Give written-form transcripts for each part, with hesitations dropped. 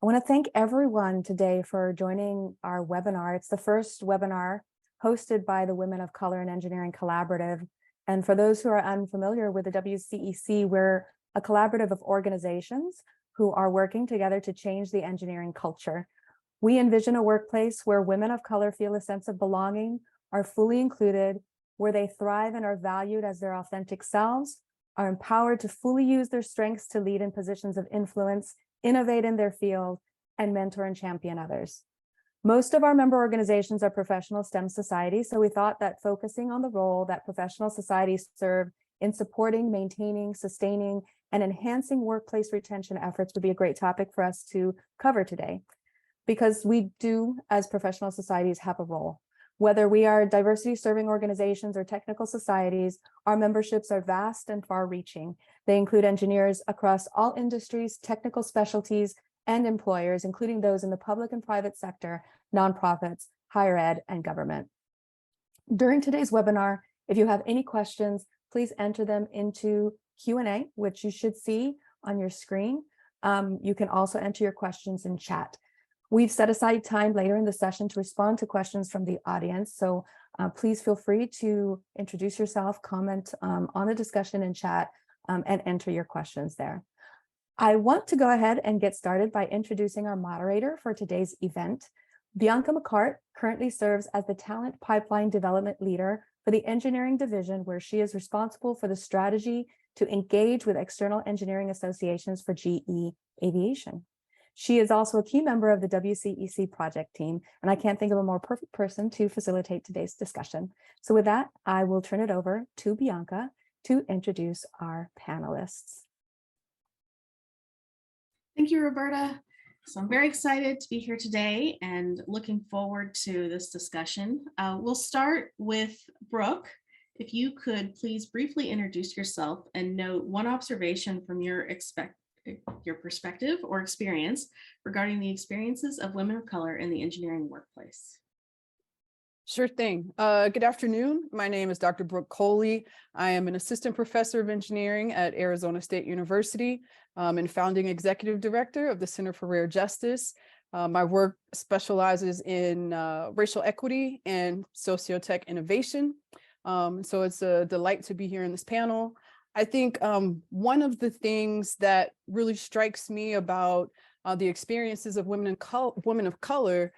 I want to thank everyone today for joining our webinar. It's the first webinar hosted by the Women of Color in Engineering Collaborative. And for those who are unfamiliar with the WCEC, we're a collaborative of organizations who are working together to change the engineering culture. We envision a workplace where women of color feel a sense of belonging, are fully included, where they thrive and are valued as their authentic selves, are empowered to fully use their strengths to lead in positions of influence, innovate in their field, and mentor and champion others. Most of our member organizations are professional STEM societies, so we thought that focusing on the role that professional societies serve in supporting, maintaining, sustaining, and enhancing workplace retention efforts would be a great topic for us to cover today, because we do, as professional societies, have a role. Whether we are diversity serving organizations or technical societies, our memberships are vast and far reaching. They include engineers across all industries, technical specialties, and employers, including those in the public and private sector, nonprofits, higher ed, and government. During today's webinar, if you have any questions, please enter them into Q&A, which you should see on your screen. You can also enter your questions in chat. We've set aside time later in the session to respond to questions from the audience, so please feel free to introduce yourself, comment on the discussion in chat, and enter your questions there. I want to go ahead and get started by introducing our moderator for today's event. Bianca McCart currently serves as the Talent Pipeline Development Leader for the Engineering Division, where she is responsible for the strategy to engage with external engineering associations for GE Aviation. She is also a key member of the WCEC project team, and I can't think of a more perfect person to facilitate today's discussion. So with that, I will turn it over to Bianca to introduce our panelists. Thank you, Roberta. So I'm very excited to be here today and looking forward to this discussion. We'll start with Brooke. If you could please briefly introduce yourself and note one observation from your perspective or experience regarding the experiences of women of color in the engineering workplace. Sure thing. Good afternoon. My name is Dr. Brooke Coley. I am an assistant professor of engineering at Arizona State University and founding executive director of the Center for Rare Justice. My work specializes in racial equity and sociotech innovation. So it's a delight to be here in this panel. I think one of the things that really strikes me about the experiences of women of color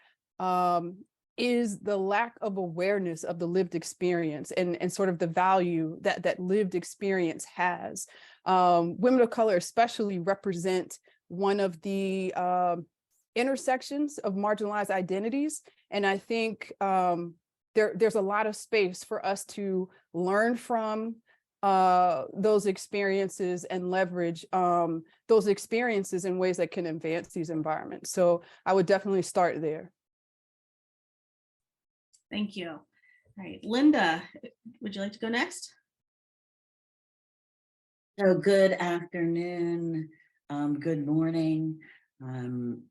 is the lack of awareness of the lived experience and sort of the value that lived experience has. Women of color especially represent one of the intersections of marginalized identities. And I think there's a lot of space for us to learn from those experiences and leverage those experiences in ways that can advance these environments. So I would definitely start there. Thank you. All right, Linda, would you like to go next? So good afternoon, good morning. I'm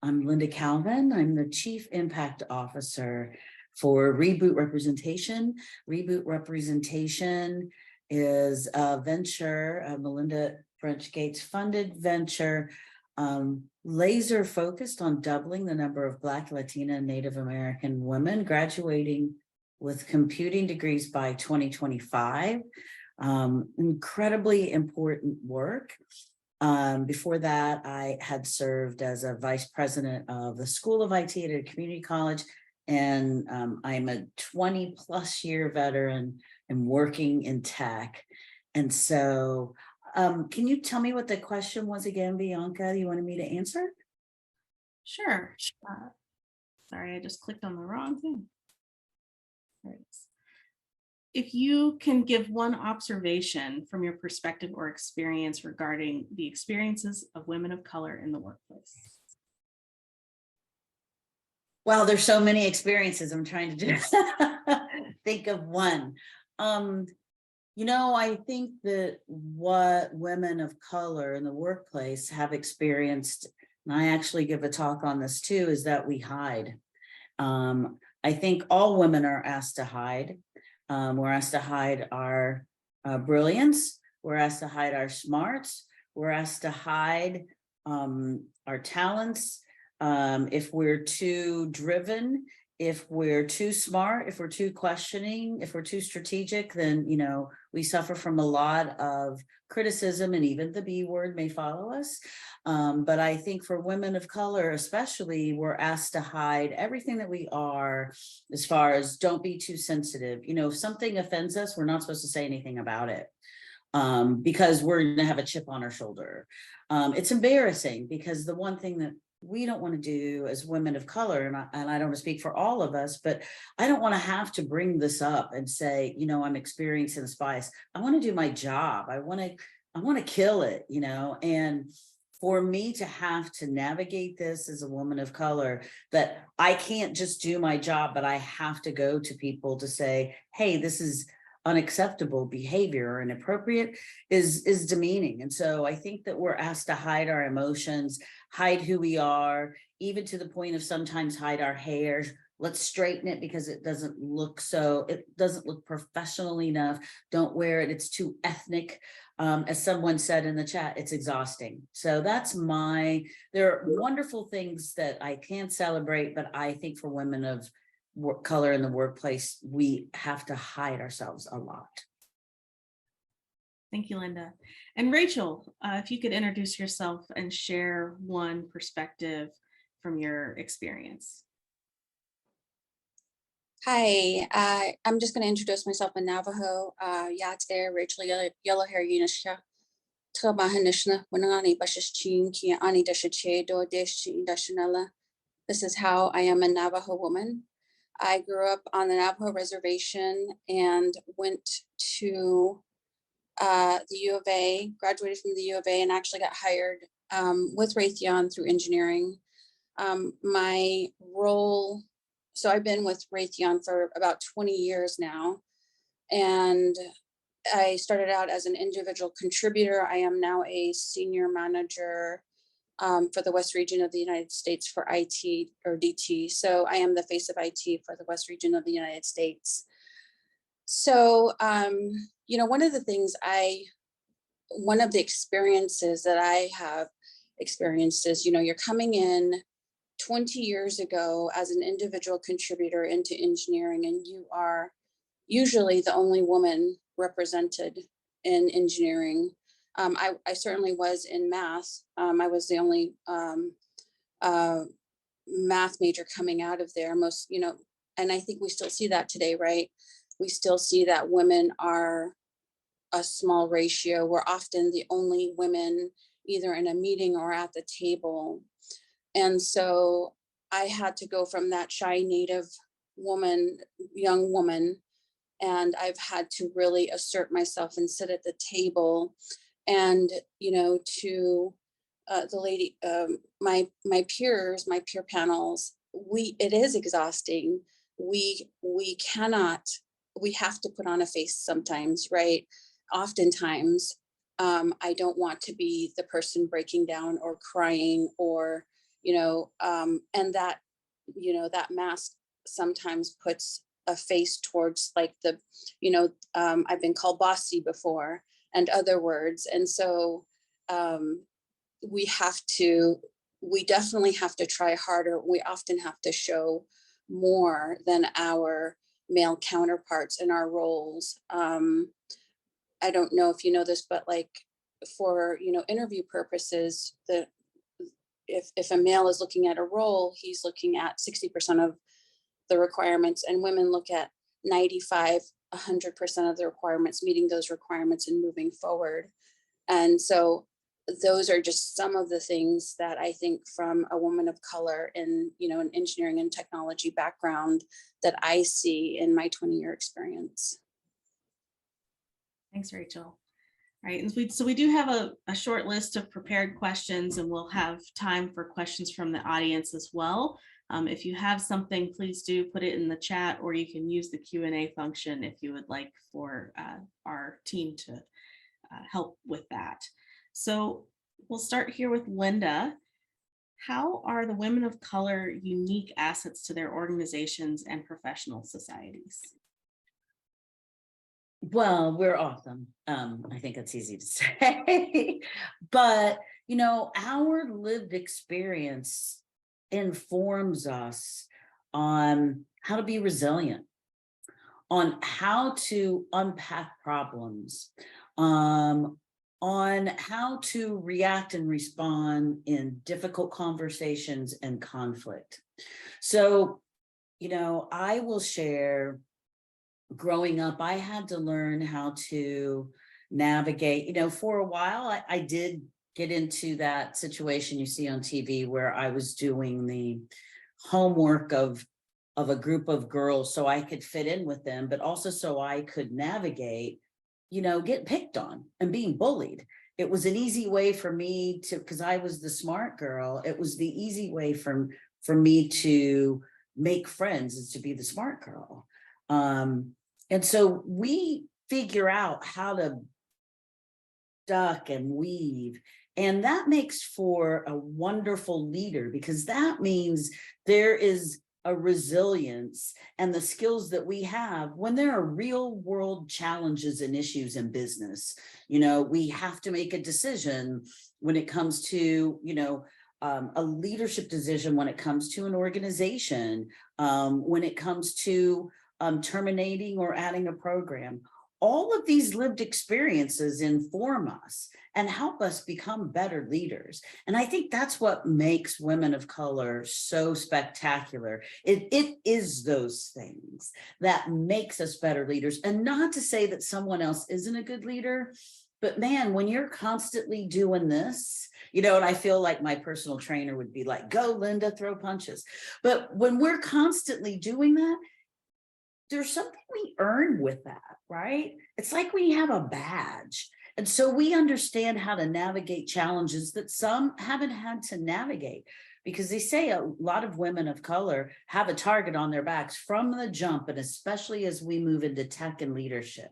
Linda Calvin. I'm the Chief Impact Officer for Reboot Representation. Reboot Representation is a venture, a Melinda French Gates funded venture, laser focused on doubling the number of Black, Latina, and Native American women graduating with computing degrees by 2025. Incredibly important work. Before that, I had served as a vice president of the School of IT at a community college, and I'm a 20+ year veteran and working in tech. And so can you tell me what the question was again, Bianca? You wanted me to answer? Sure. Sorry, I just clicked on the wrong thing. There it is. If you can give one observation from your perspective or experience regarding the experiences of women of color in the workplace. Well, there's so many experiences. I'm trying to just think of one. You know, I think that what women of color in the workplace have experienced, and I actually give a talk on this too, is that we hide. I think all women are asked to hide. We're asked to hide our brilliance. We're asked to hide our smarts. We're asked to hide our talents, if we're too driven, if we're too smart, if we're too questioning, if we're too strategic, then, you know, we suffer from a lot of criticism, and even the B word may follow us. But I think for women of color, especially, we're asked to hide everything that we are, as far as don't be too sensitive. You know, if something offends us, we're not supposed to say anything about it, because we're going to have a chip on our shoulder. It's embarrassing, because the one thing that we don't want to do as women of color, and I don't want to speak for all of us, but I don't want to have to bring this up and say, you know, I'm experiencing this bias. I want to do my job. I want to kill it, you know. And for me to have to navigate this as a woman of color, that I can't just do my job, but I have to go to people to say, hey, this is unacceptable behavior or inappropriate, is demeaning. And so I think that we're asked to hide our emotions, hide who we are, even to the point of sometimes hide our hair. Let's straighten it because it doesn't look professional enough. Don't wear it, it's too ethnic. As someone said in the chat, it's exhausting. So there are wonderful things that I can celebrate, but I think for women of color in the workplace, we have to hide ourselves a lot. Thank you, Linda. And Rachel, if you could introduce yourself and share one perspective from your experience. Hi, I'm just going to introduce myself in Navajo. Yate Rachel Yellow Hair Unisha. This is how I am a Navajo woman. I grew up on the Navajo reservation and went to the U of A, graduated from the U of A, and actually got hired with Raytheon through engineering. My role, so I've been with Raytheon for about 20 years now, and I started out as an individual contributor. I am now a senior manager for the West region of the United States for IT, or DT. So I am the face of IT for the West region of the United States. So, you know, one of the experiences that I have experienced is, you know, you're coming in 20 years ago as an individual contributor into engineering, and you are usually the only woman represented in engineering. I certainly was in math. I was the only math major coming out of there. Most, you know, and I think we still see that today, right? We still see that women are a small ratio. We're often the only women either in a meeting or at the table. And so I had to go from that shy Native woman, young woman, and I've had to really assert myself and sit at the table. And, you know, to the lady, my peers, my peer panels, it is exhausting. We have to put on a face sometimes, right? Oftentimes, I don't want to be the person breaking down or crying, or, you know, and that, you know, that mask sometimes puts a face towards like the, you know, I've been called bossy before and other words. And so we definitely have to try harder. We often have to show more than our male counterparts in our roles. I don't know if you know this, but like for, you know, interview purposes, if a male is looking at a role, he's looking at 60% of the requirements, and women look at 95, 100% of the requirements, meeting those requirements and moving forward. And so those are just some of the things that I think from a woman of color in, you know, an engineering and technology background that I see in my 20-year experience. Thanks, Rachel. Right, and so we do have a short list of prepared questions, and we'll have time for questions from the audience as well. If you have something, please do put it in the chat, or you can use the Q&A function if you would like for our team to help with that. So we'll start here with Linda. How are the women of color unique assets to their organizations and professional societies? Well, we're awesome. I think that's easy to say, but you know, our lived experience informs us on how to be resilient, on how to unpack problems, on how to react and respond in difficult conversations and conflict. So, you know, I will share, growing up, I had to learn how to navigate, you know, for a while, I did get into that situation you see on TV where I was doing the homework of a group of girls so I could fit in with them, but also so I could navigate, you know, get picked on and being bullied. It was an easy way for me to, because I was the smart girl, it was the easy way for me to make friends, is to be the smart girl. And so we figure out how to duck and weave. And that makes for a wonderful leader, because that means there is a resilience and the skills that we have when there are real world challenges and issues in business. You know, we have to make a decision when it comes to, you know, a leadership decision, when it comes to an organization, when it comes to terminating or adding a program. All of these lived experiences inform us and help us become better leaders. And I think that's what makes women of color so spectacular. It is those things that makes us better leaders. And not to say that someone else isn't a good leader, but man, when you're constantly doing this, you know, and I feel like my personal trainer would be like, go Linda, throw punches. But when we're constantly doing that, there's something we earn with that, right? It's like we have a badge. And so we understand how to navigate challenges that some haven't had to navigate, because they say a lot of women of color have a target on their backs from the jump, and especially as we move into tech and leadership.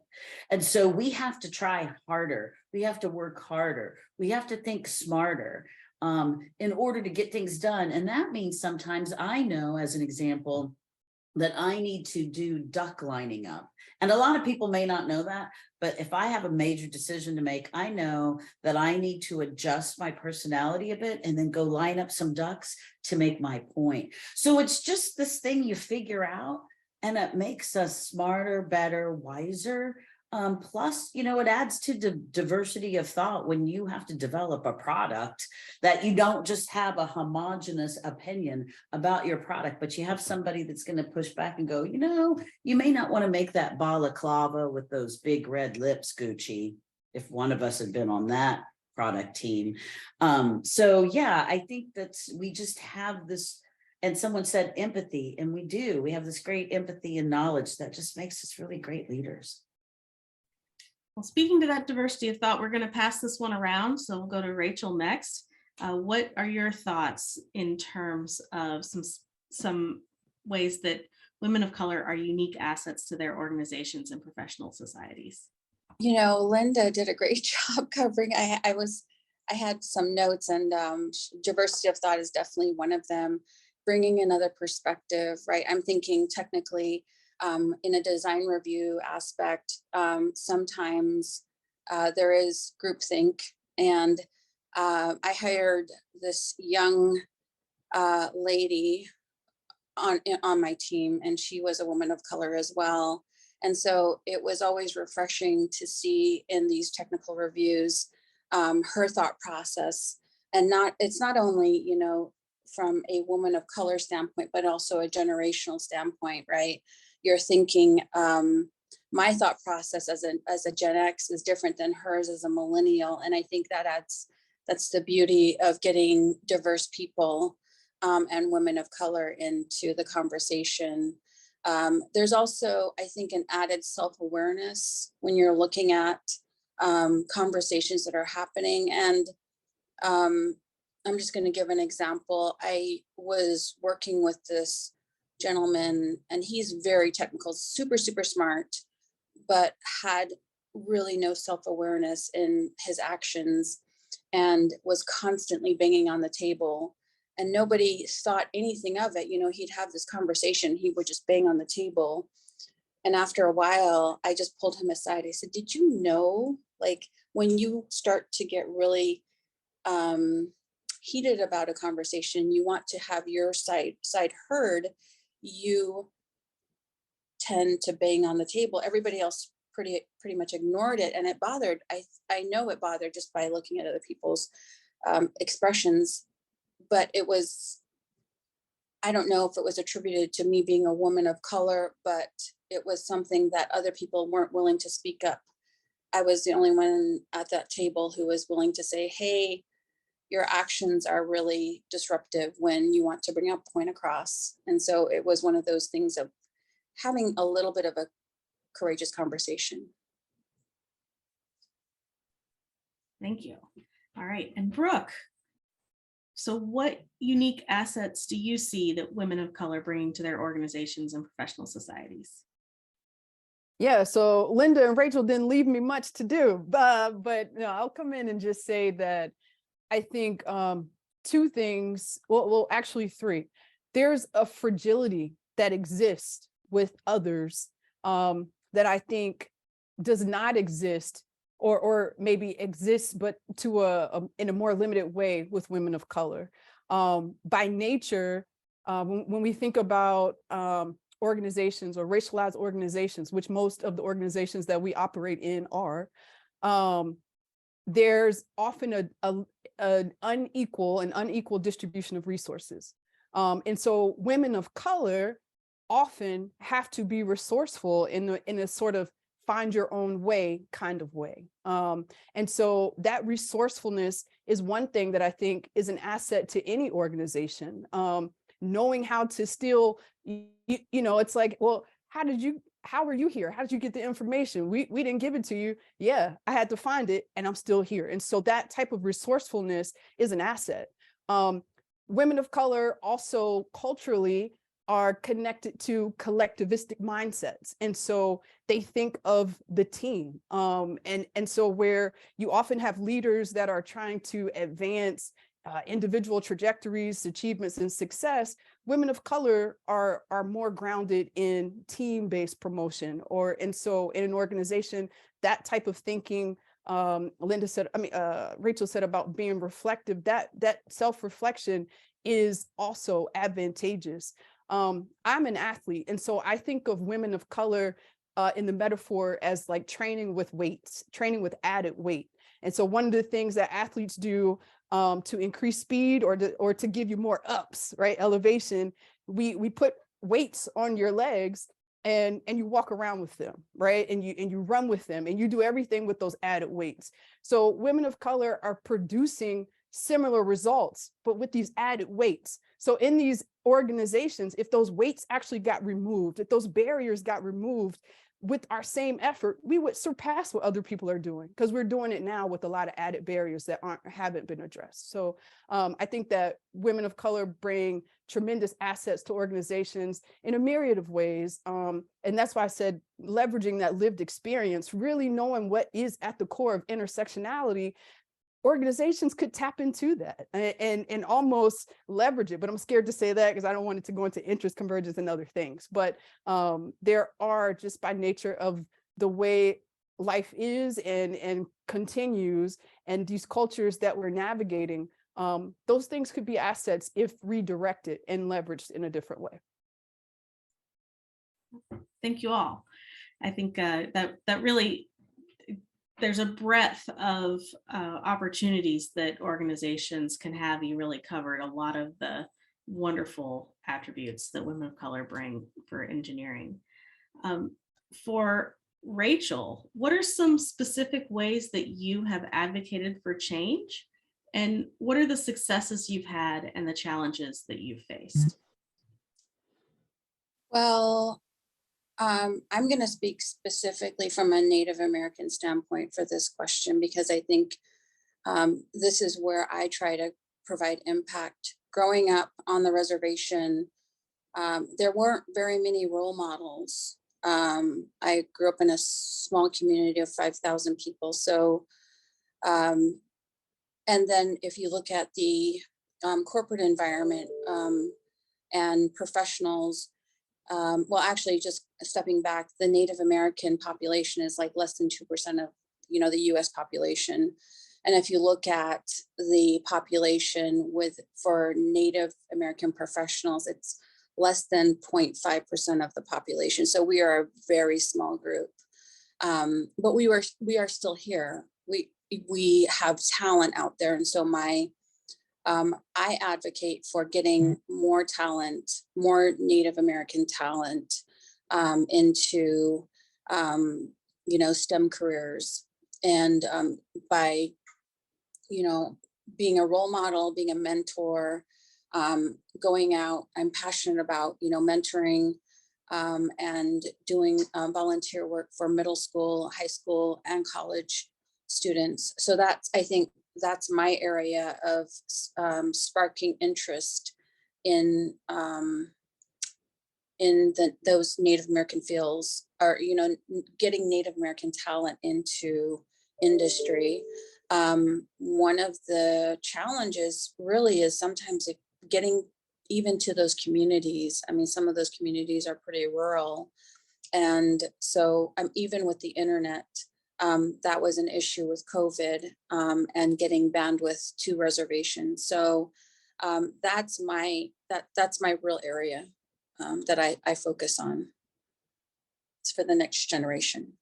And so we have to try harder. We have to work harder. We have to think smarter in order to get things done. And that means sometimes, I know as an example, that I need to do duck lining up. And a lot of people may not know that, but if I have a major decision to make, I know that I need to adjust my personality a bit and then go line up some ducks to make my point. So it's just this thing you figure out, and it makes us smarter, better, wiser. Plus, you know, it adds to the diversity of thought when you have to develop a product, that you don't just have a homogenous opinion about your product, but you have somebody that's going to push back and go, you know, you may not want to make that balaclava with those big red lips, Gucci, if one of us had been on that product team. So yeah, I think that we just have this, and someone said empathy, and we do. We have this great empathy and knowledge that just makes us really great leaders. Well, speaking to that diversity of thought, we're going to pass this one around. So we'll go to Rachel next. What are your thoughts in terms of some ways that women of color are unique assets to their organizations and professional societies? You know, Linda did a great job covering. I had some notes, and diversity of thought is definitely one of them. Bringing another perspective, right? I'm thinking technically, in a design review aspect, sometimes there is groupthink, and I hired this young lady on my team, and she was a woman of color as well. And so it was always refreshing to see in these technical reviews her thought process, and it's not only, you know, from a woman of color standpoint, but also a generational standpoint, right? You're thinking, my thought process as a Gen X is different than hers as a millennial. And I think that's the beauty of getting diverse people and women of color into the conversation. There's also, I think, an added self-awareness when you're looking at conversations that are happening. And I'm just going to give an example. I was working with this gentleman, and he's very technical, super, super smart, but had really no self-awareness in his actions and was constantly banging on the table, and nobody thought anything of it. You know, he'd have this conversation, he would just bang on the table. And after a while, I just pulled him aside. I said, did you know, like, when you start to get really heated about a conversation, you want to have your side heard, you tend to bang on the table. Everybody else pretty much ignored it, and it bothered. I know it bothered just by looking at other people's expressions, but it was, I don't know if it was attributed to me being a woman of color, but it was something that other people weren't willing to speak up. I was the only one at that table who was willing to say, hey, your actions are really disruptive when you want to bring a point across. And so it was one of those things of having a little bit of a courageous conversation. Thank you. All right, and Brooke, so what unique assets do you see that women of color bring to their organizations and professional societies? Yeah, so Linda and Rachel didn't leave me much to do, but no, I'll come in and just say that I think two things, well, actually three. There's a fragility that exists with others that I think does not exist, or maybe exists, but to in a more limited way with women of color. By nature, when we think about organizations or racialized organizations, which most of the organizations that we operate in are, there's often an unequal distribution of resources. And so women of color often have to be resourceful in a sort of find your own way kind of way. And so that resourcefulness is one thing that I think is an asset to any organization. Knowing how to still, you know, it's like, well, how are you here? How did you get the information? We didn't give it to you. Yeah, I had to find it and I'm still here. And so that type of resourcefulness is an asset. Women of color also culturally are connected to collectivistic mindsets. And so they think of the team. And so where you often have leaders that are trying to advance individual trajectories, achievements, and success, women of color are more grounded in team-based promotion. And so in an organization, that type of thinking, Rachel said about being reflective, that self-reflection is also advantageous. I'm an athlete, and so I think of women of color in the metaphor as like training with weights, training with added weight. And so one of the things that athletes do to increase speed or to give you more ups, right, elevation, we put weights on your legs and you walk around with them, right, and you run with them and you do everything with those added weights. So women of color are producing similar results, but with these added weights. So in these organizations, if those weights actually got removed, if those barriers got removed, with our same effort, we would surpass what other people are doing, because we're doing it now with a lot of added barriers that haven't been addressed. So I think that women of color bring tremendous assets to organizations in a myriad of ways. And that's why I said leveraging that lived experience, really knowing what is at the core of intersectionality. Organizations could tap into that and almost leverage it. But I'm scared to say that because I don't want it to go into interest convergence and other things. But there are, just by nature of the way life is and continues, and these cultures that we're navigating, those things could be assets if redirected and leveraged in a different way. Thank you all. I think that really, there's a breadth of opportunities that organizations can have. You really covered a lot of the wonderful attributes that women of color bring for engineering. For Rachel, what are some specific ways that you have advocated for change? And what are the successes you've had and the challenges that you've faced? Well, I'm going to speak specifically from a Native American standpoint for this question, because I think this is where I try to provide impact. Growing up on the reservation, there weren't very many role models. I grew up in a small community of 5,000 people. So, and then if you look at the corporate environment and professionals, well, actually, just stepping back, the Native American population is like less than 2% of, the U.S. population. And if you look at the population for Native American professionals, it's less than 0.5% of the population. So we are a very small group. But we are still here. We have talent out there. And so I advocate for getting more talent, more Native American talent into, STEM careers. And by, being a role model, being a mentor, going out, I'm passionate about, mentoring and doing volunteer work for middle school, high school, and college students. So I think that's my area of sparking interest in those Native American fields, or getting Native American talent into industry. One of the challenges really is sometimes getting even to those communities. I mean, some of those communities are pretty rural, and so even with the internet, that was an issue with COVID and getting bandwidth to reservations. So that's my real area that I focus on. It's for the next generation.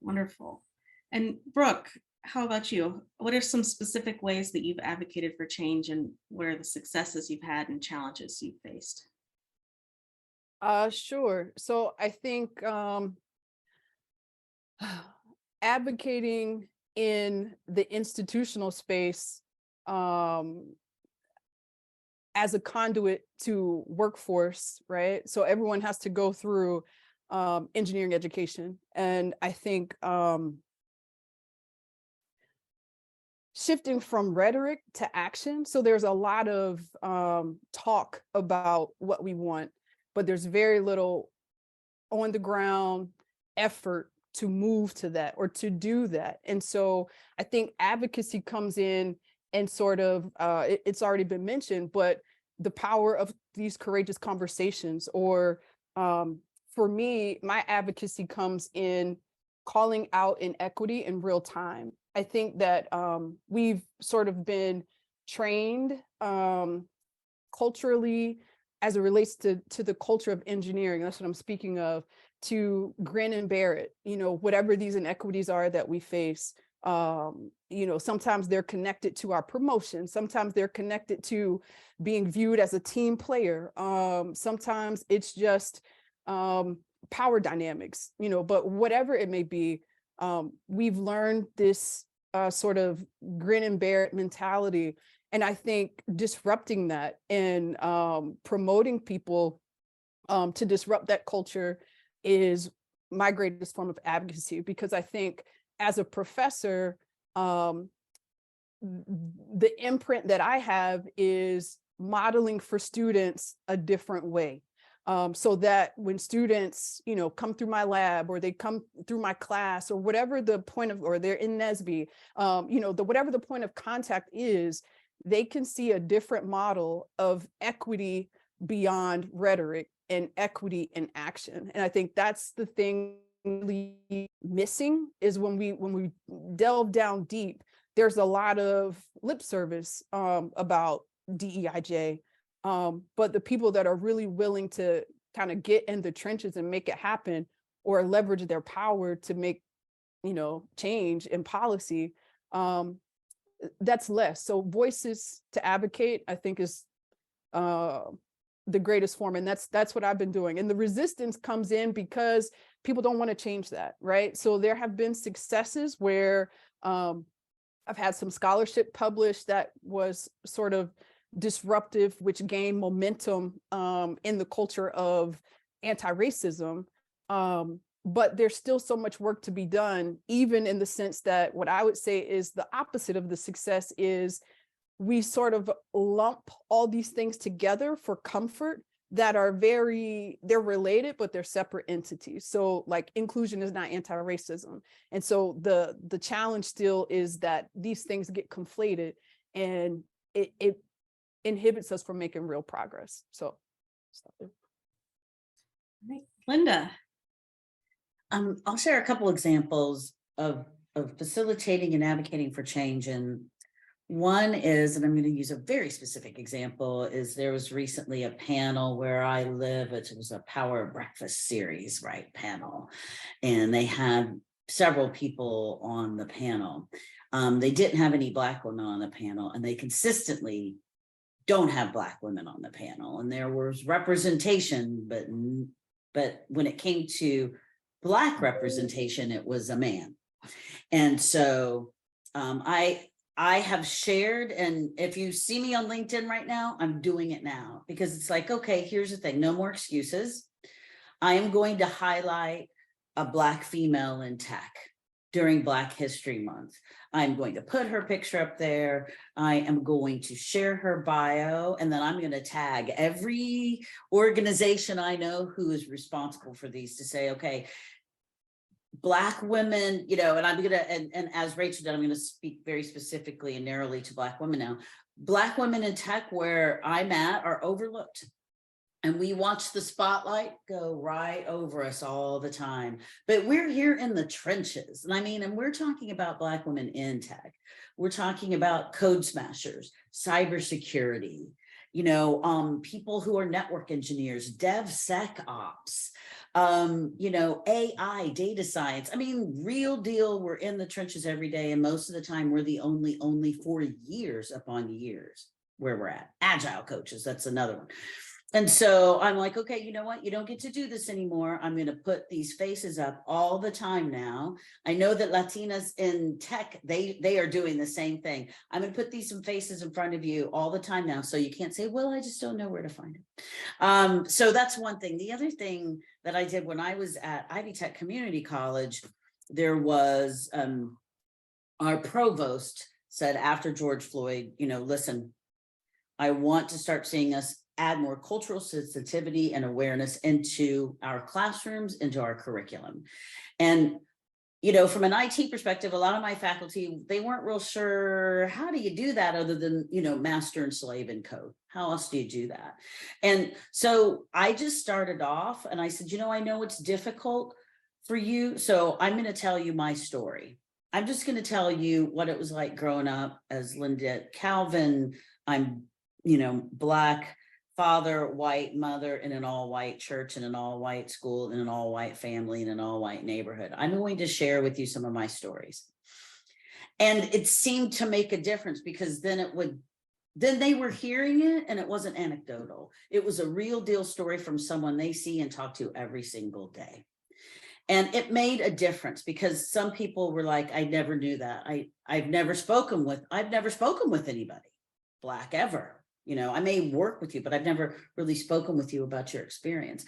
Wonderful. And Brooke, how about you? What are some specific ways that you've advocated for change, and what are the successes you've had and challenges you've faced? Sure. So I think advocating in the institutional space as a conduit to workforce, right? So everyone has to go through engineering education. And I think shifting from rhetoric to action. So there's a lot of talk about what we want, but there's very little on the ground effort to move to that or to do that. And so I think advocacy comes in and sort of, it's already been mentioned, but the power of these courageous conversations, or for me, my advocacy comes in calling out inequity in real time. I think that we've sort of been trained culturally as it relates to the culture of engineering, that's what I'm speaking of, to grin and bear it, whatever these inequities are that we face. Sometimes they're connected to our promotion. Sometimes they're connected to being viewed as a team player. Sometimes it's just power dynamics, but whatever it may be, we've learned this sort of grin and bear it mentality. And I think disrupting that and promoting people to disrupt that culture is my greatest form of advocacy, because I think as a professor, the imprint that I have is modeling for students a different way. So that when students, come through my lab, or they come through my class, or whatever the point of, or they're in NSBE, whatever the point of contact is, they can see a different model of equity beyond rhetoric and equity in action. And I think that's the thing really missing, is when we delve down deep, there's a lot of lip service about DEIJ. But the people that are really willing to kind of get in the trenches and make it happen, or leverage their power to make, change in policy, that's less. So voices to advocate, I think, is the greatest form. And that's what I've been doing. And the resistance comes in because people don't want to change that, right? So there have been successes where I've had some scholarship published that was sort of disruptive, which gained momentum in the culture of anti-racism. But there's still so much work to be done, even in the sense that what I would say is the opposite of the success is we sort of lump all these things together for comfort that are they're related, but they're separate entities. So like inclusion is not anti-racism. And so the challenge still is that these things get conflated, and it inhibits us from making real progress. So stop there. Right. Linda. I'll share a couple examples of of facilitating and advocating for change. And one is, and I'm going to use a very specific example, is there was recently a panel where I live. It was a Power of Breakfast series, right, panel. And they had several people on the panel. They didn't have any Black women on the panel, and they consistently don't have Black women on the panel. And there was representation, but when it came to Black representation, it was a man. And so I have shared, and if you see me on LinkedIn right now, I'm doing it now, because it's like, okay, here's the thing, no more excuses. I am going to highlight a Black female in tech during Black History Month. I'm going to put her picture up there. I am going to share her bio, and then I'm going to tag every organization I know who is responsible for these to say, okay, Black women, you know, and I'm going to, and as Rachel did, I'm going to speak very specifically and narrowly to Black women now. Black women in tech where I'm at are overlooked. And we watch the spotlight go right over us all the time. But we're here in the trenches. And I mean, and we're talking about Black women in tech. We're talking about code smashers, cybersecurity, you know, people who are network engineers, DevSecOps, you know, AI, data science. I mean, real deal, we're in the trenches every day. And most of the time we're the only for years upon years where we're at. Agile coaches, that's another one. And so I'm like, okay, you know what? You don't get to do this anymore. I'm going to put these faces up all the time now. I know that Latinas in tech, they are doing the same thing. I'm going to put these faces in front of you all the time now. So you can't say, well, I just don't know where to find it. So that's one thing. The other thing that I did when I was at Ivy Tech Community College, there was our provost said after George Floyd, you know, listen, I want to start seeing us add more cultural sensitivity and awareness into our classrooms, into our curriculum. And, you know, from an IT perspective, a lot of my faculty, they weren't real sure, how do you do that other than, you know, master and slave in code? How else do you do that? And so I just started off and I said, you know, I know it's difficult for you. So I'm going to tell you my story. I'm just going to tell you what it was like growing up as Linda Calvin. I'm, you know, Black father, white mother in an all-white church, in an all-white school, in an all-white family, in an all-white neighborhood. I'm going to share with you some of my stories. And it seemed to make a difference because then they were hearing it and it wasn't anecdotal. It was a real deal story from someone they see and talk to every single day. And it made a difference because some people were like, I never knew that. I've never spoken with anybody Black ever. You know, I may work with you, but I've never really spoken with you about your experience.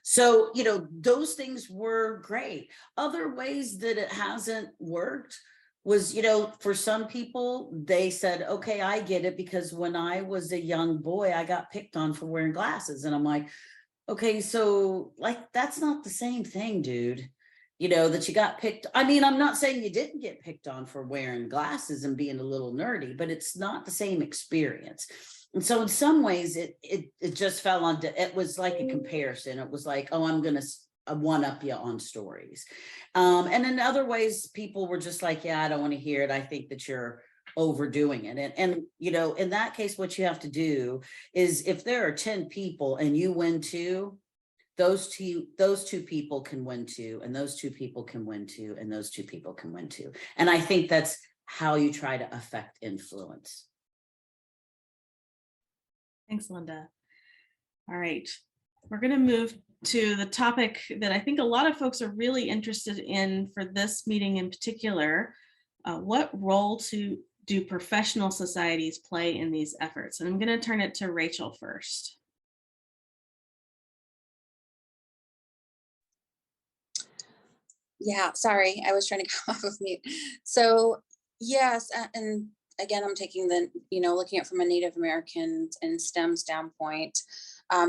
So, you know, those things were great. Other ways that it hasn't worked was, you know, for some people, they said, okay, I get it, because when I was a young boy, I got picked on for wearing glasses. And I'm like, okay, so like, that's not the same thing, dude. You know, that you got picked. I mean, I'm not saying you didn't get picked on for wearing glasses and being a little nerdy, but it's not the same experience. And so in some ways it just fell on, it was like a comparison. It was like, oh, I'm going to one up you on stories. And in other ways, people were just like, yeah, I don't want to hear it. I think that you're overdoing it. And, you know, in that case, what you have to do is if there are 10 people and you win 2, those two people can win 2, and those 2 people can win 2, and those 2 people can win 2. And I think that's how you try to affect influence. Thanks, Linda. All right, we're going to move to the topic that I think a lot of folks are really interested in for this meeting in particular. What role do professional societies play in these efforts? And I'm going to turn it to Rachel first. Yeah, sorry, I was trying to come off of mute. So yes, and again, I'm taking the, you know, looking at from a Native American and STEM standpoint.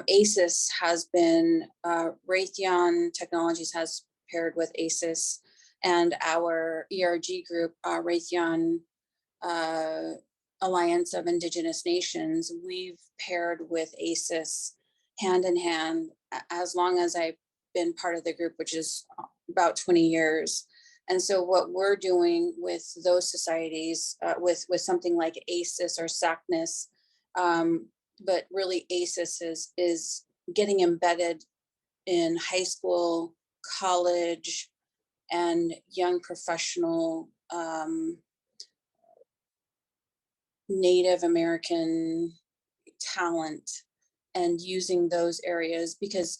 ACES has been, Raytheon Technologies has paired with ACES, and our ERG group, Raytheon Alliance of Indigenous Nations, we've paired with ACES hand in hand as long as I've been part of the group, which is about 20 years. And so what we're doing with those societies, with something like ACES or SACNIS, but really ACES is getting embedded in high school, college, and young professional Native American talent, and using those areas, because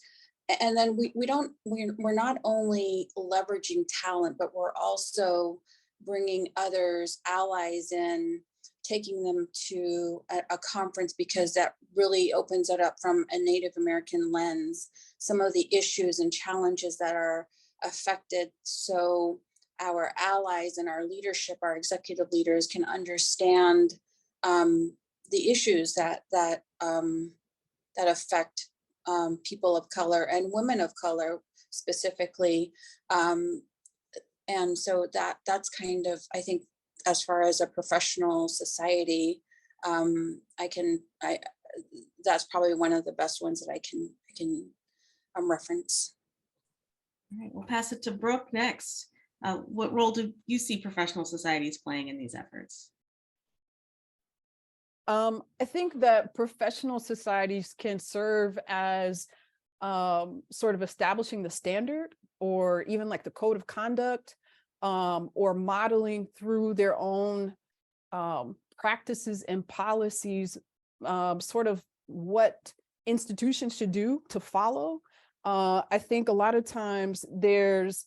and then we're not only leveraging talent, but we're also bringing others, allies in, taking them to a conference, because that really opens it up from a Native American lens, some of the issues and challenges that are affected, so our allies and our leadership, our executive leaders, can understand the issues that affect people of color and women of color specifically. And so that's kind of, I think, as far as a professional society, that's probably one of the best ones that I can reference. All right, we'll pass it to Brooke next. What role do you see professional societies playing in these efforts? I think that professional societies can serve as sort of establishing the standard, or even like the code of conduct, or modeling through their own practices and policies, sort of what institutions should do to follow. I think a lot of times there's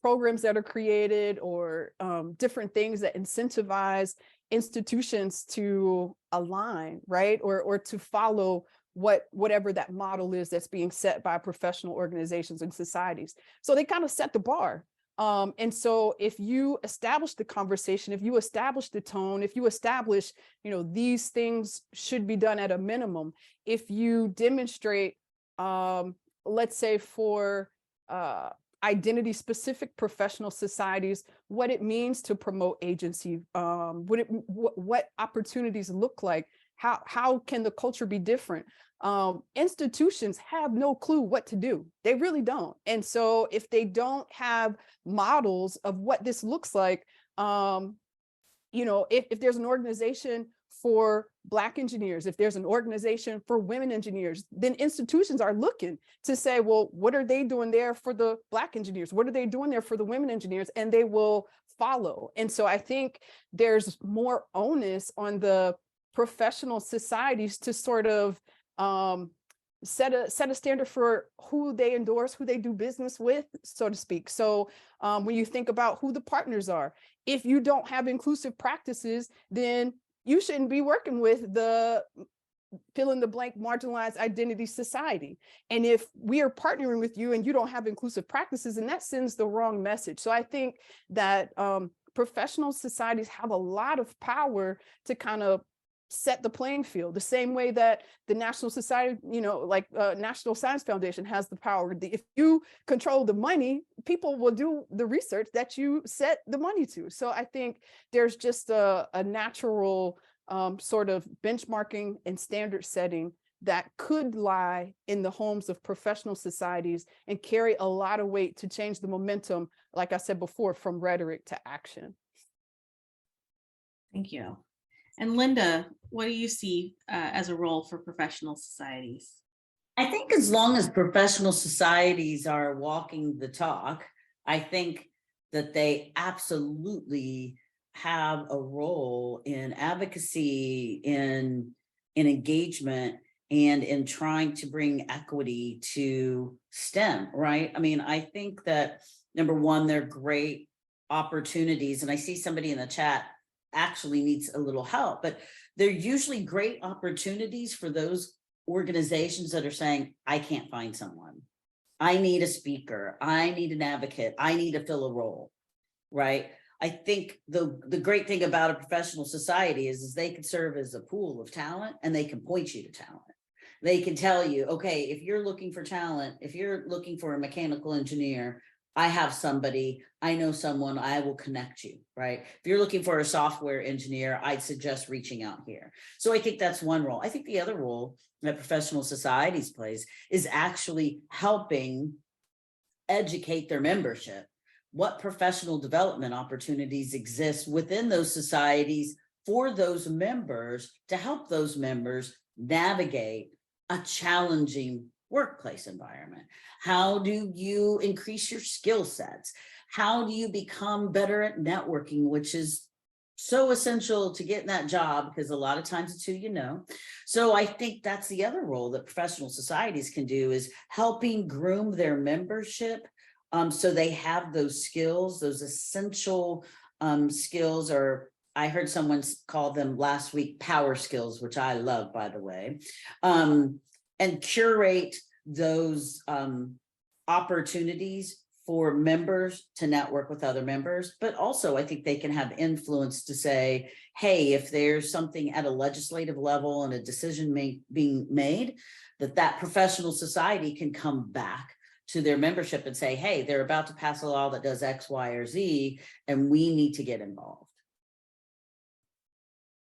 programs that are created, or different things that incentivize institutions to align, right? Or to follow whatever that model is that's being set by professional organizations and societies. So they kind of set the bar. And so if you establish the conversation, if you establish the tone, if you establish, these things should be done at a minimum, if you demonstrate, let's say for identity specific professional societies, what it means to promote agency, what opportunities look like, how can the culture be different? Institutions have no clue what to do. They really don't. And so if they don't have models of what this looks like, if there's an organization for Black engineers, if there's an organization for women engineers, then institutions are looking to say, well, what are they doing there for the Black engineers? What are they doing there for the women engineers? And they will follow. And so I think there's more onus on the professional societies to sort of set a standard for who they endorse, who they do business with, so to speak. So when you think about who the partners are, if you don't have inclusive practices, then you shouldn't be working with the fill in the blank marginalized identity society. And if we are partnering with you and you don't have inclusive practices, then that sends the wrong message. So I think that professional societies have a lot of power to kind of set the playing field, the same way that the National Society, National Science Foundation has the power. If you control the money, people will do the research that you set the money to. So I think there's just a natural sort of benchmarking and standard setting that could lie in the homes of professional societies and carry a lot of weight to change the momentum, like I said before, from rhetoric to action. Thank you. And Linda, what do you see as a role for professional societies? I think as long as professional societies are walking the talk, I think that they absolutely have a role in advocacy, in engagement, and in trying to bring equity to STEM, right? I mean, I think that, number one, they're great opportunities, and I see somebody in the chat actually needs a little help, but they're usually great opportunities for those organizations that are saying, I can't find someone. I need a speaker. I need an advocate. I need to fill a role, right? I think the great thing about a professional society is they can serve as a pool of talent, and they can point you to talent. They can tell you, okay, if you're looking for talent, if you're looking for a mechanical engineer, I have somebody, I know someone, I will connect you, right? If you're looking for a software engineer, I'd suggest reaching out here. So I think that's one role. I think the other role that professional societies plays is actually helping educate their membership. What professional development opportunities exist within those societies for those members to help those members navigate a challenging workplace environment? How do you increase your skill sets? How do you become better at networking, which is so essential to get in that job, because a lot of times it's who you know. So I think that's the other role that professional societies can do, is helping groom their membership so they have those skills, those essential skills, or I heard someone call them last week power skills, which I love, by the way, and curate those opportunities for members to network with other members. But also I think they can have influence to say, hey, if there's something at a legislative level and a decision being made, that professional society can come back to their membership and say, hey, they're about to pass a law that does X, Y, or Z, and we need to get involved.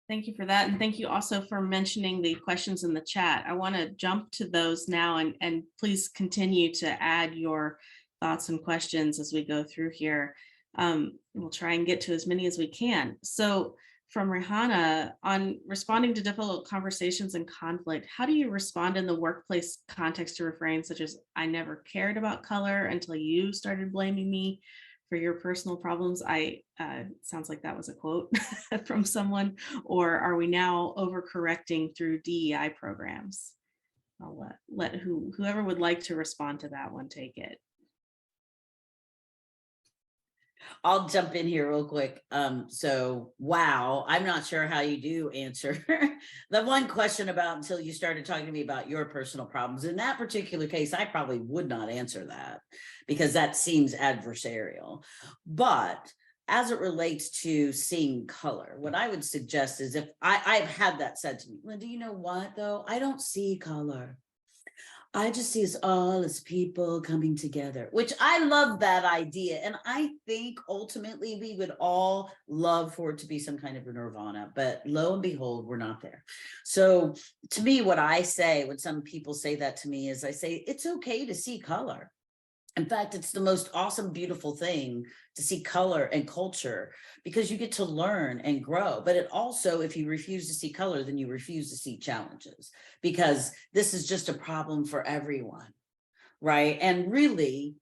Thank you for that. And thank you also for mentioning the questions in the chat. I want to jump to those now, and please continue to add your thoughts and questions as we go through here. We'll try and get to as many as we can. So from Rihanna, on responding to difficult conversations and conflict, how do you respond in the workplace context to refrains such as, I never cared about color until you started blaming me for your personal problems? Sounds like that was a quote from someone. Or are we now overcorrecting through DEI programs? I'll let whoever would like to respond to that one take it. I'll jump in here real quick. So, wow, I'm not sure how you do answer the one question about until you started talking to me about your personal problems. In that particular case, I probably would not answer that because that seems adversarial. But as it relates to seeing color, what I would suggest is, if I've had that said to me, Linda, you know what though? I don't see color. I just see us all as people coming together, which I love that idea. And I think ultimately we would all love for it to be some kind of a nirvana, but lo and behold, we're not there. So to me, what I say when some people say that to me is, I say, it's okay to see color. In fact, it's the most awesome, beautiful thing to see color and culture, because you get to learn and grow. But it also, if you refuse to see color, then you refuse to see challenges, because this is just a problem for everyone, right? And really,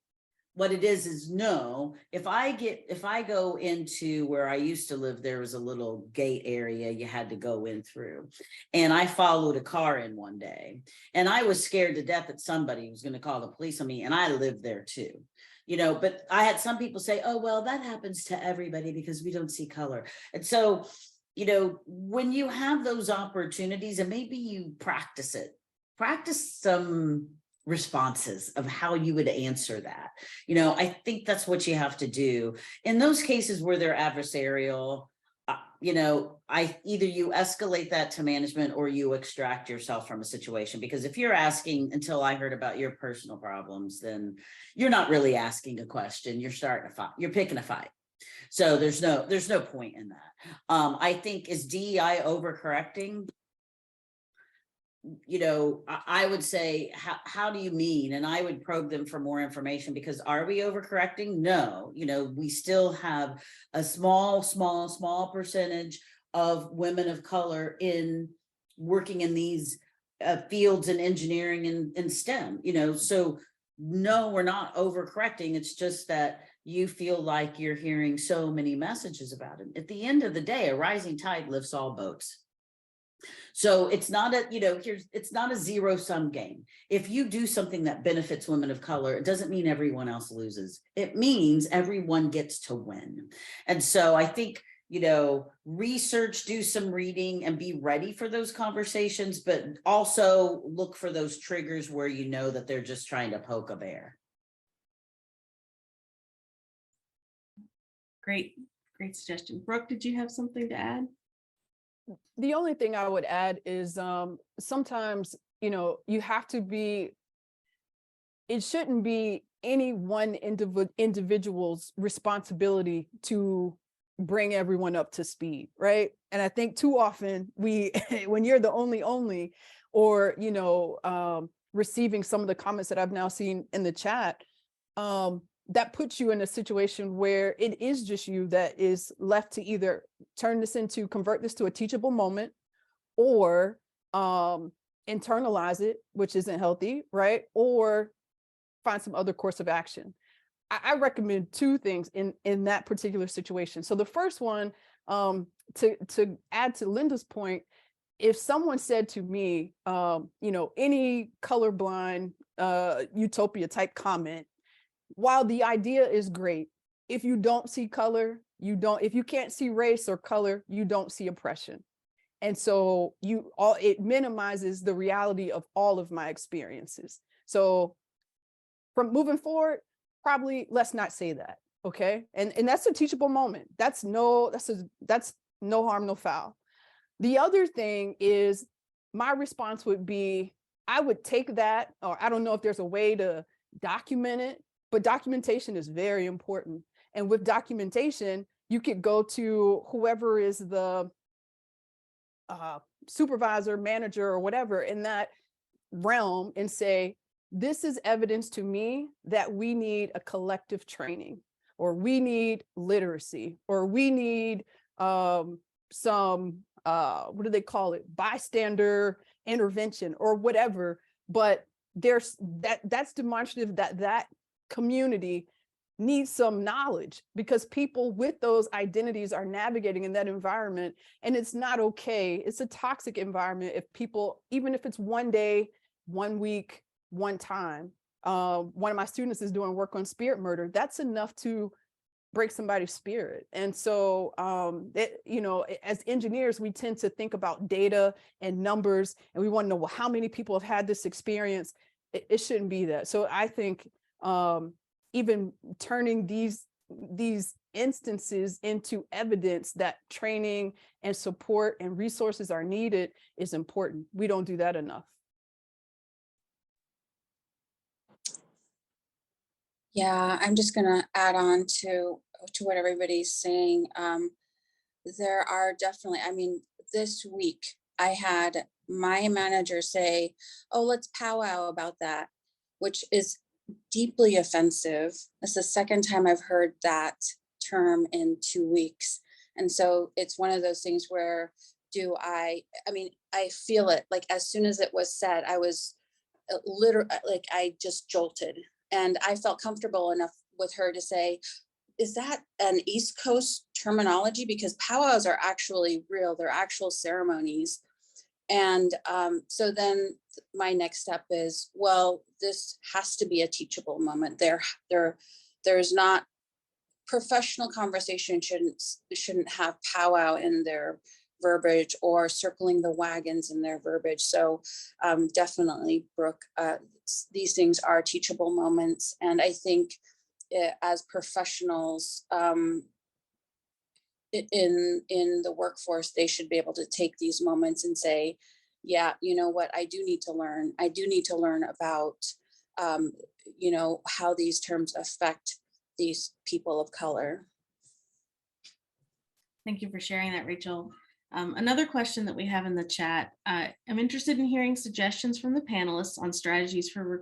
what it is no, if I go into where I used to live, there was a little gate area you had to go in through. And I followed a car in one day, and I was scared to death that somebody was going to call the police on me. And I lived there too, you know, but I had some people say, oh, well, that happens to everybody because we don't see color. And so, you know, when you have those opportunities, and maybe you practice some responses of how you would answer that. You know, I think that's what you have to do in those cases where they're adversarial. You know, either you escalate that to management or you extract yourself from a situation, because if you're asking until I heard about your personal problems, then you're not really asking a question. You're starting a fight. You're picking a fight. So there's no point in that. I think, is DEI overcorrecting? You know, I would say, how do you mean? And I would probe them for more information, because are we overcorrecting? No, you know, we still have a small percentage of women of color in working in these fields in engineering and STEM, you know, so no, we're not overcorrecting. It's just that you feel like you're hearing so many messages about it. At the end of the day, a rising tide lifts all boats. So it's not it's not a zero-sum game. If you do something that benefits women of color, it doesn't mean everyone else loses. It means everyone gets to win. And so I think, you know, research, do some reading, and be ready for those conversations, but also look for those triggers where you know that they're just trying to poke a bear. Great suggestion. Brooke, did you have something to add? The only thing I would add is sometimes, you know, you have to be, it shouldn't be any one individual's responsibility to bring everyone up to speed, right? And I think too often when you're the only, or, you know, receiving some of the comments that I've now seen in the chat, that puts you in a situation where it is just you that is left to either convert this to a teachable moment, or internalize it, which isn't healthy, right? Or find some other course of action. I recommend two things in that particular situation. So the first one, to add to Linda's point, if someone said to me, any colorblind utopia type comment, while the idea is great, if you don't see color, if you can't see race or color, you don't see oppression. And so it minimizes the reality of all of my experiences. So from moving forward, probably let's not say that. Okay. And that's a teachable moment. That's no harm, no foul. The other thing is, my response would be, I would take that, or I don't know if there's a way to document it, but documentation is very important. And with documentation, you could go to whoever is the supervisor, manager, or whatever in that realm and say, this is evidence to me that we need a collective training, or we need literacy, or we need some, what do they call it? Bystander intervention or whatever. But that's demonstrative that community needs some knowledge, because people with those identities are navigating in that environment, and it's not okay. It's a toxic environment if people, even if it's one day, 1 week, one time. One of my students is doing work on spirit murder. That's enough to break somebody's spirit. And so, as engineers, we tend to think about data and numbers, and we want to know, well, how many people have had this experience? It shouldn't be that. So I think even turning these instances into evidence that training and support and resources are needed is important. We don't do that enough. Yeah, I'm just going to add on to what everybody's saying. There are definitely, this week I had my manager say, oh, let's powwow about that, which is deeply offensive. It's the second time I've heard that term in 2 weeks. And so it's one of those things where I feel it, like as soon as it was said, I was literally, like, I just jolted. And I felt comfortable enough with her to say, is that an East Coast terminology? Because powwows are actually real, they're actual ceremonies. And so then my next step is, well, this has to be a teachable moment. There's not, professional conversation shouldn't have powwow in their verbiage or circling the wagons in their verbiage. So definitely, Brooke, these things are teachable moments. And I think as professionals in the workforce, they should be able to take these moments and say, yeah, you know what, I do need to learn. I do need to learn about, how these terms affect these people of color. Thank you for sharing that, Rachel. Another question that we have in the chat, I'm interested in hearing suggestions from the panelists on strategies for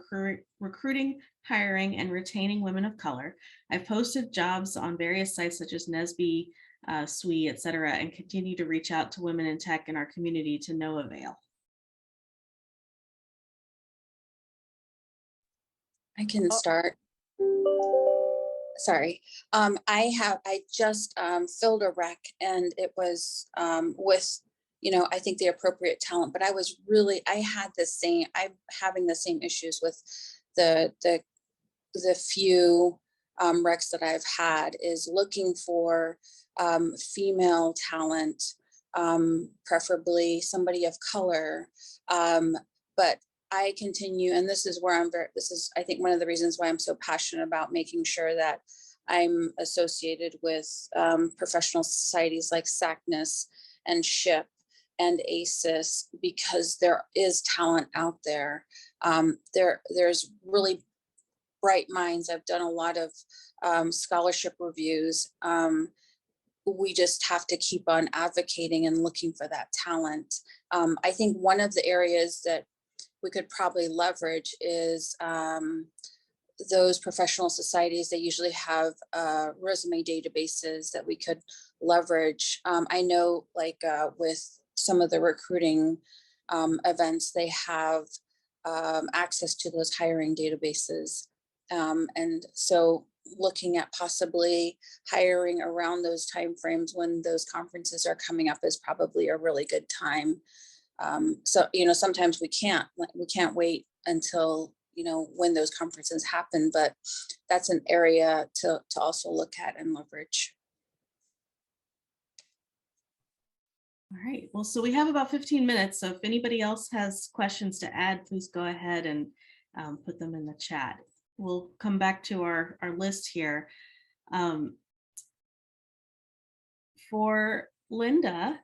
recruiting, hiring, and retaining women of color. I've posted jobs on various sites such as NSBE, SWE, et cetera, and continue to reach out to women in tech in our community to no avail. I can start. Sorry. I just filled a rec, and it was with, I think the appropriate talent, but I'm having the same issues with the few recs that I've had, is looking for female talent, preferably somebody of color. But I continue, and this is I think one of the reasons why I'm so passionate about making sure that I'm associated with professional societies like SACNAS and SHIP and ACES, because there is talent out there. There's really bright minds. I've done a lot of scholarship reviews. We just have to keep on advocating and looking for that talent. I think one of the areas that we could probably leverage is those professional societies, they usually have resume databases that we could leverage. I know like with some of the recruiting events, they have access to those hiring databases. And so looking at possibly hiring around those timeframes when those conferences are coming up is probably a really good time. So, sometimes we can't wait until, when those conferences happen, but that's an area to also look at and leverage. All right, well, so we have about 15 minutes. So if anybody else has questions to add, please go ahead and put them in the chat. We'll come back to our list here. For Linda,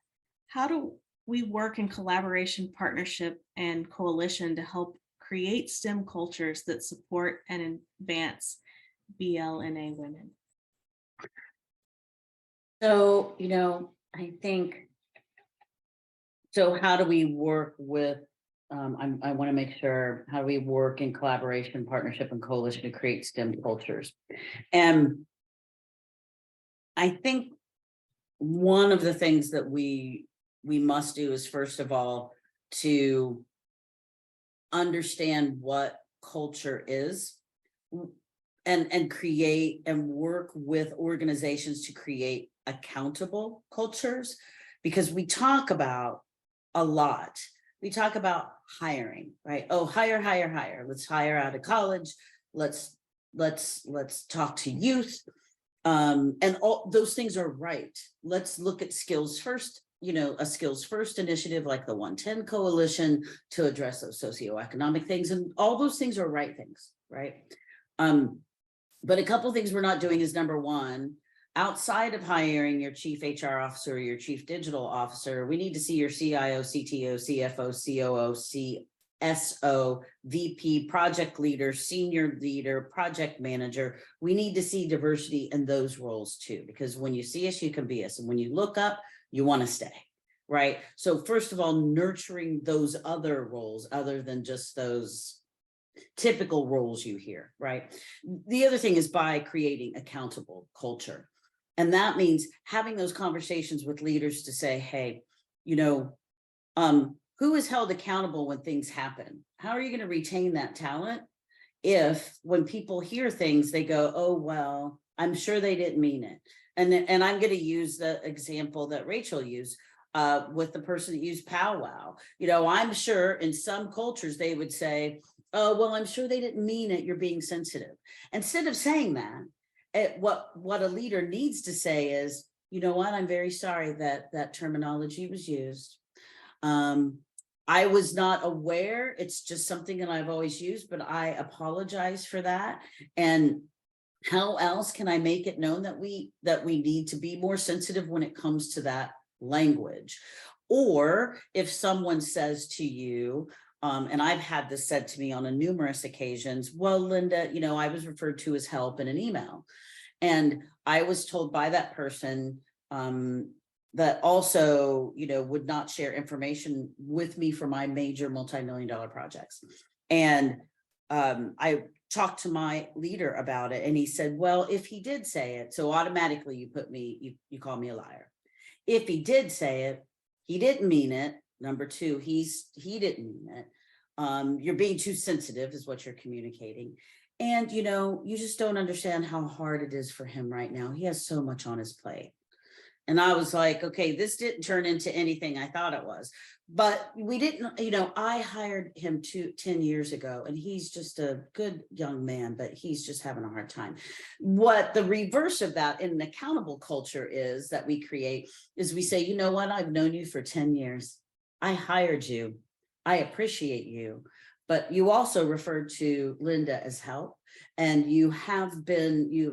how do we work in collaboration, partnership, and coalition to help create STEM cultures that support and advance BLNA women? So, I think, so how do we work with, I want to make sure, how do we work in collaboration, partnership, and coalition to create STEM cultures? And I think one of the things that we must do is, first of all, to understand what culture is and create and work with organizations to create accountable cultures, because we talk about a lot. We talk about hiring, right? Oh, hire. Let's hire out of college. Let's talk to youth. And all those things are right. Let's look at skills first, a skills first initiative like the 110 Coalition to address those socioeconomic things, and all those things are right things, right? But a couple of things we're not doing is, number one, outside of hiring your chief HR officer or your chief digital officer, we need to see your CIO, CTO, CFO, COO, CSO, VP, project leader, senior leader, project manager. We need to see diversity in those roles too, because when you see us, you can be us. And when you look up, you want to stay, right? So first of all, nurturing those other roles other than just those typical roles you hear, right? The other thing is by creating accountable culture. And that means having those conversations with leaders to say, hey, who is held accountable when things happen? How are you going to retain that talent if when people hear things, they go, oh, well, I'm sure they didn't mean it. And I'm going to use the example that Rachel used with the person that used powwow. I'm sure in some cultures they would say, oh, well, I'm sure they didn't mean it. You're being sensitive. Instead of saying that, what a leader needs to say is, you know what, I'm very sorry that terminology was used. I was not aware. It's just something that I've always used, but I apologize for that. And how else can I make it known that we need to be more sensitive when it comes to that language? Or if someone says to you, and I've had this said to me on numerous occasions, well, Linda, I was referred to as help in an email. And I was told by that person that also, would not share information with me for my major multi-million-dollar projects. And I talked to my leader about it, and he said, well, if he did say it, so automatically you call me a liar. If he did say it, he didn't mean it. Number two, he didn't mean it. You're being too sensitive is what you're communicating. And, you just don't understand how hard it is for him right now. He has so much on his plate. And I was like, okay, this didn't turn into anything I thought it was. But we didn't, I hired him 10 years ago, and he's just a good young man, but he's just having a hard time. What the reverse of that in an accountable culture is that we create is we say, you know what, I've known you for 10 years. I hired you. I appreciate you. But you also referred to Linda as help, and you've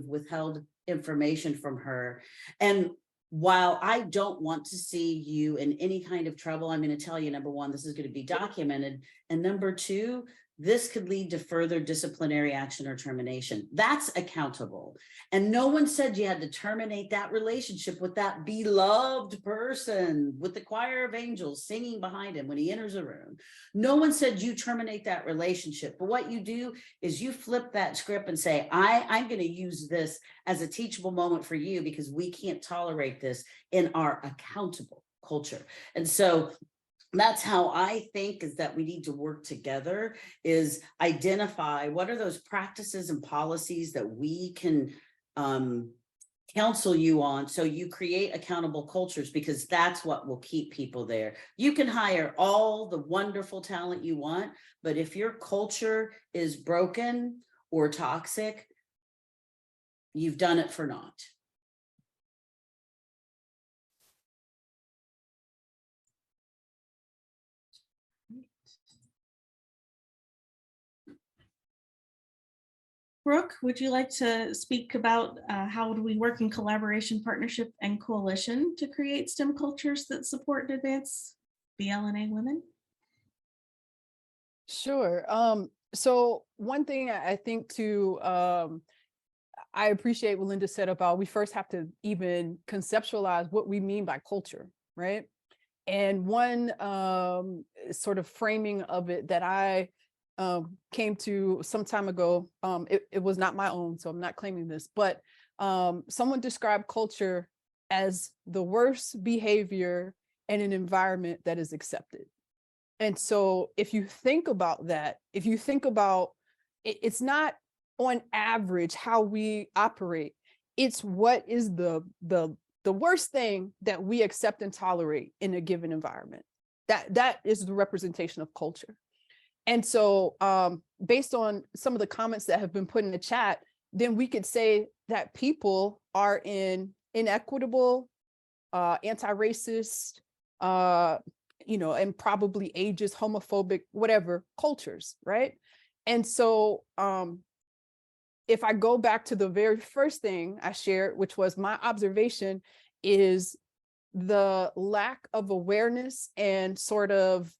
withheld information from her. And while I don't want to see you in any kind of trouble, I'm going to tell you, number one, this is going to be documented. And number two, this could lead to further disciplinary action or termination. That's accountable. And no one said you had to terminate that relationship with that beloved person with the choir of angels singing behind him when he enters a room. No one said you terminate that relationship. But what you do is you flip that script and say, I'm going to use this as a teachable moment for you because we can't tolerate this in our accountable culture. And so that's how I think is that we need to work together, is identify what are those practices and policies that we can counsel you on, so you create accountable cultures, because that's what will keep people there. You can hire all the wonderful talent you want, but if your culture is broken or toxic, you've done it for naught. Brooke, would you like to speak about how do we work in collaboration, partnership, and coalition to create STEM cultures that support and advance BLNA women? Sure. So one thing I think I appreciate what Linda said about we first have to even conceptualize what we mean by culture, right? And one sort of framing of it that I came to some time ago, it was not my own, so I'm not claiming this, but someone described culture as the worst behavior in an environment that is accepted. And so if you think about that, if you think about it's not on average how we operate, it's what is the worst thing that we accept and tolerate in a given environment. That is the representation of culture. And so based on some of the comments that have been put in the chat, then we could say that people are in inequitable, anti-racist, and probably ageist, homophobic, whatever cultures, right? And so if I go back to the very first thing I shared, which was my observation, is the lack of awareness and sort of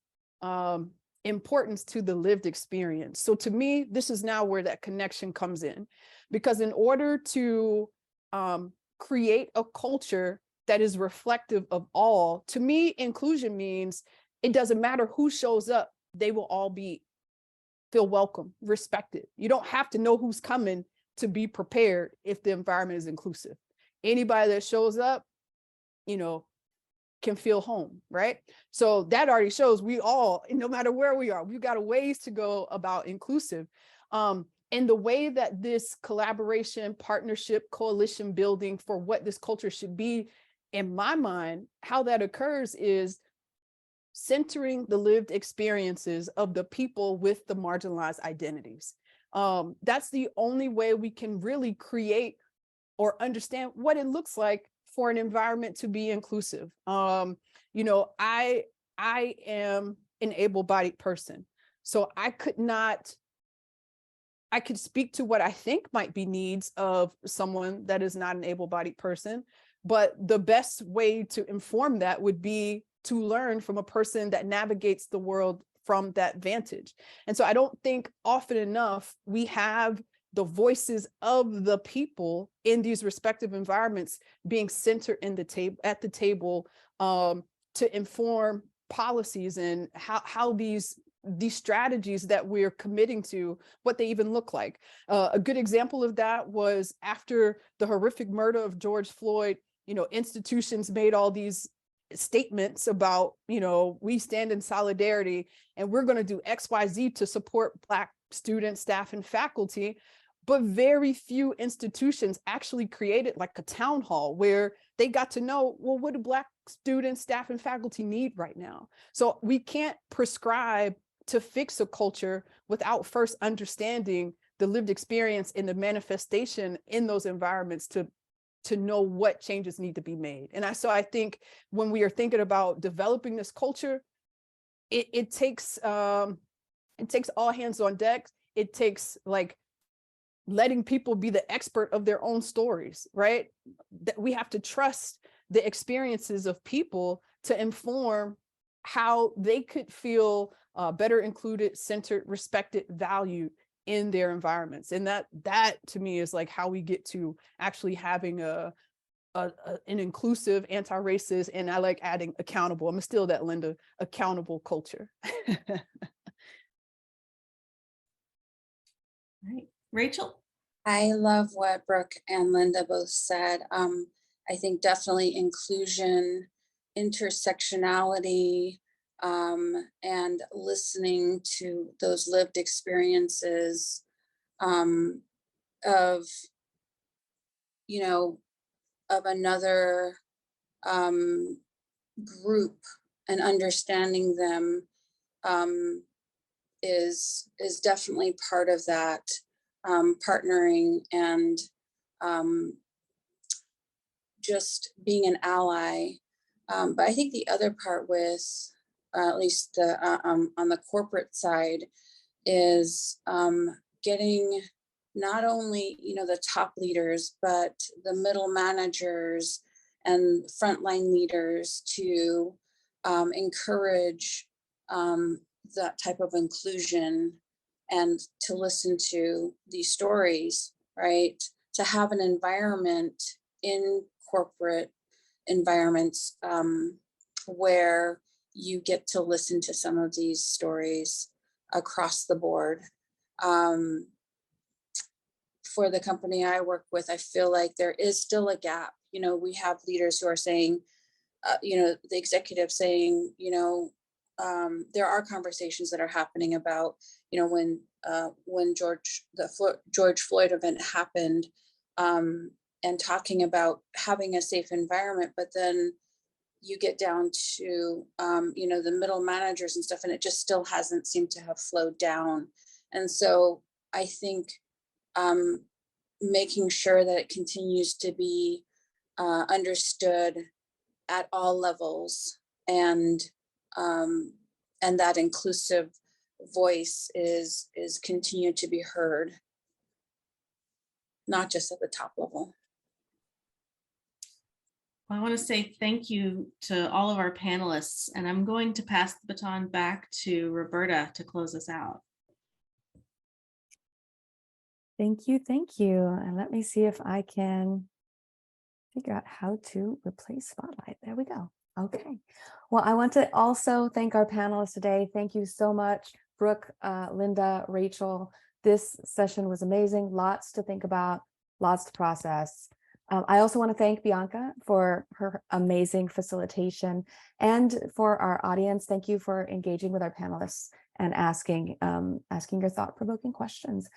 importance to the lived experience. So to me, this is now where that connection comes in, because in order to create a culture that is reflective of all, to me, inclusion means it doesn't matter who shows up, they will all feel welcome, respected. You don't have to know who's coming to be prepared if the environment is inclusive. Anybody that shows up, can feel home, right? So that already shows we all, no matter where we are, we've got a ways to go about inclusive. And the way that this collaboration, partnership, coalition building for what this culture should be, in my mind, how that occurs is centering the lived experiences of the people with the marginalized identities. That's the only way we can really create or understand what it looks like for an environment to be inclusive. I am an able-bodied person, so I could speak to what I think might be needs of someone that is not an able-bodied person, but the best way to inform that would be to learn from a person that navigates the world from that vantage. And so I don't think often enough we have the voices of the people in these respective environments being centered at the table to inform policies and how these strategies that we're committing to, what they even look like. A good example of that was after the horrific murder of George Floyd, institutions made all these statements about, we stand in solidarity and we're going to do XYZ to support Black students, staff, and faculty. But very few institutions actually created like a town hall where they got to know, well, what do Black students, staff, and faculty need right now? So we can't prescribe to fix a culture without first understanding the lived experience and the manifestation in those environments to know what changes need to be made. And so I think when we are thinking about developing this culture, it takes all hands on deck. It takes letting people be the expert of their own stories, right? That we have to trust the experiences of people to inform how they could feel better included, centered, respected, valued in their environments. And that to me is like how we get to actually having an inclusive, anti-racist, and I like adding accountable. I'm gonna steal that, Linda, accountable culture. Right. Rachel? I love what Brooke and Linda both said. I think definitely inclusion, intersectionality, and listening to those lived experiences of, you know, of another group and understanding them is definitely part of that partnering and just being an ally. But I think the other part with at least the, on the corporate side is getting not only, you know, the top leaders, but the middle managers and frontline leaders to encourage that type of inclusion and to listen to these stories, right? To have an environment in corporate environments where you get to listen to some of these stories across the board. For the company I work with, I feel like there is still a gap. You know, we have leaders who are saying, you know, the executive saying, you know, there are conversations that are happening about, you know, when George Floyd event happened, and talking about having a safe environment, but then you get down to, you know, the middle managers and stuff, and it just still hasn't seemed to have flowed down. And so I think making sure that it continues to be understood at all levels, and that inclusive voice is continued to be heard, not just at the top level. I want to say thank you to all of our panelists, and I'm going to pass the baton back to Roberta to close us out. Thank you, thank you. And let me see if I can figure out how to replace Spotlight. There we go. Okay. Well, I want to also thank our panelists today. Thank you so much, Brooke, Linda, Rachel. This session was amazing. Lots to think about, lots to process. I also want to thank Bianca for her amazing facilitation, and for our audience. Thank you for engaging with our panelists and asking your thought-provoking questions.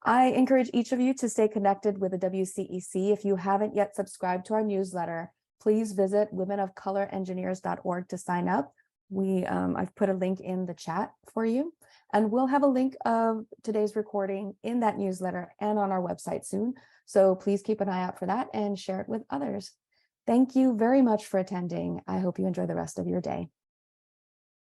I encourage each of you to stay connected with the WCEC. If you haven't yet subscribed to our newsletter, please visit womenofcolorengineers.org to sign up. I've put a link in the chat for you, and we'll have a link of today's recording in that newsletter and on our website soon. So please keep an eye out for that and share it with others. Thank you very much for attending. I hope you enjoy the rest of your day.